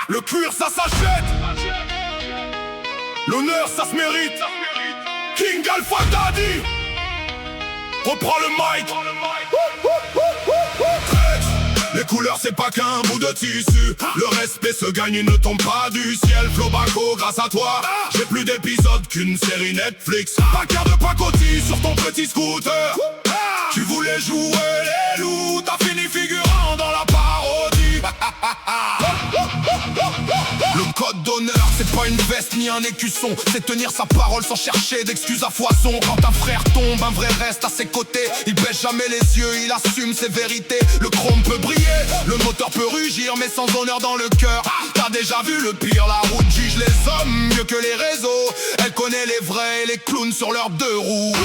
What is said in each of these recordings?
Le cuir ça s'achète, l'honneur ça se mérite. King Alpha Daddy reprend le mic. Les couleurs c'est pas qu'un bout de tissu. Le respect se gagne, il ne tombe pas du ciel. Flow Baco, grâce à toi j'ai plus d'épisodes qu'une série Netflix. Backer de pacotille sur ton petit scooter. Tu voulais jouer les loups, t'as fini figurant dans la parodie. Le code d'honneur c'est pas une veste ni un écusson, c'est tenir sa parole sans chercher d'excuses à foison. Quand un frère tombe, un vrai reste à ses côtés. Il baisse jamais les yeux, il assume ses vérités. Le chrome peut briller, le moteur peut rugir, mais sans honneur dans le cœur. T'as déjà vu le pire, la route juge les hommes mieux que les réseaux. Elle connaît les vrais et les clowns sur leurs deux roues.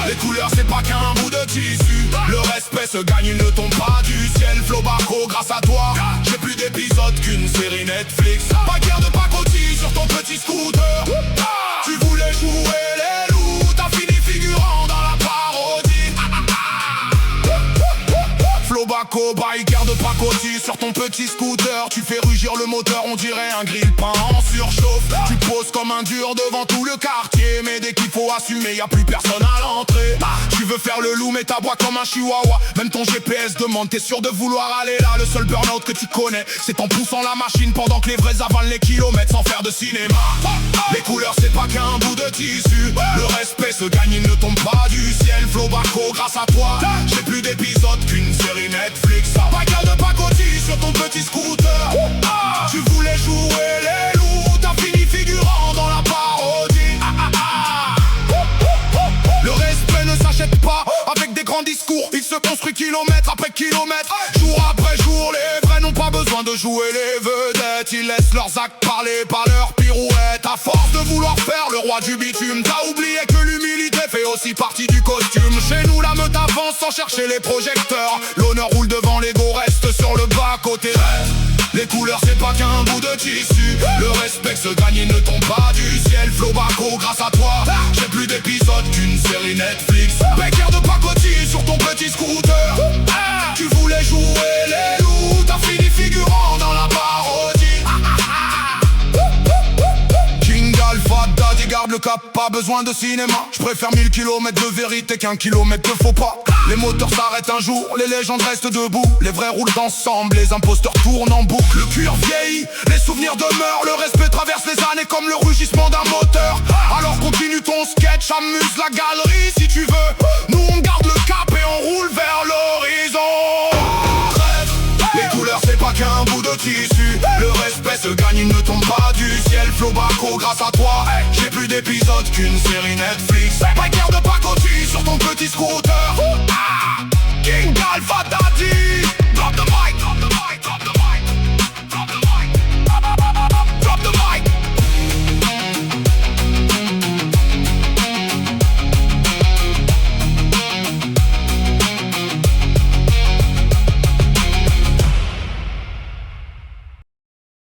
Les couleurs c'est pas qu'un bout de tissu. Le respect se gagne, il ne tombe pas du ciel. Flow Baco, grâce à toi j'ai plus d'épisodes qu'une série Netflix. Pas guère de pacotille sur ton petit scooter. Tu voulais jouer les loups, t'as fini figurant dans la parodie. Flow Baco, biker de pacotille sur ton petit scooter. Tu fais rugir le moteur, on dirait un grille-pain en surchauffe. Tu poses comme un dur devant tout le quartier, mais dès qu'il faut assumer, y a plus personne à l'entrée. Tu veux faire le loup mais t'aboies comme un chihuahua. Même ton GPS demande, t'es sûr de vouloir aller là. Le seul burn-out que tu connais, c'est en poussant la machine pendant que les vrais avalent les kilomètres sans faire de cinéma. Les couleurs c'est pas qu'un bout de tissu. Le respect se gagne, il ne tombe pas du ciel. Flow Baco, grâce à toi j'ai plus d'épisodes qu'une série Netflix. Bagarre de pacotille sur ton petit scooter. Tu voulais jouer les loups, t'as fini figurant dans la parodie. Le respect ne s'achète pas avec des grands discours. Il se construit kilomètre après kilomètre. Jour après jour, les vrais n'ont pas besoin de jouer les vedettes. Ils laissent leurs actes parler par leurs pirouettes. À force de vouloir faire le roi du bitume, t'as oublié que l'humilité fait aussi partie du costume. Chez nous la meute avance sans chercher les projecteurs. L'honneur roule devant, l'ego reste sur le bas côté. Les couleurs c'est pas qu'un bout de tissu. Le respect se gagne, il ne tombe pas du ciel. Flow Baco, grâce à toi j'ai plus d'épisodes qu'une série Netflix. Baker de pacotille sur ton petit scooter. Tu voulais jouer les loups, t'as fini figurant dans la parodie. King Alpha Daddy garde le cap, pas besoin de cinéma. Je préfère 1000 km de vérité qu'un kilomètre de faux pas. Les moteurs s'arrêtent un jour, les légendes restent debout. Les vrais roulent ensemble, les imposteurs tournent en boucle. Le cuir vieillit, les souvenirs demeurent. Le respect traverse les années comme le rugissement d'un moteur. Alors continue ton sketch, amuse la galerie si tu veux. Nous on garde le cap et on roule vers l'horizon. Les couleurs c'est pas qu'un bout de tissu. Le respect se gagne, il ne tombe pas du ciel. Flow Baco, grâce à toi j'ai plus d'épisodes qu'une série Netflix. Biker de pacotille sur ton petit scooter. King Alpha Daddy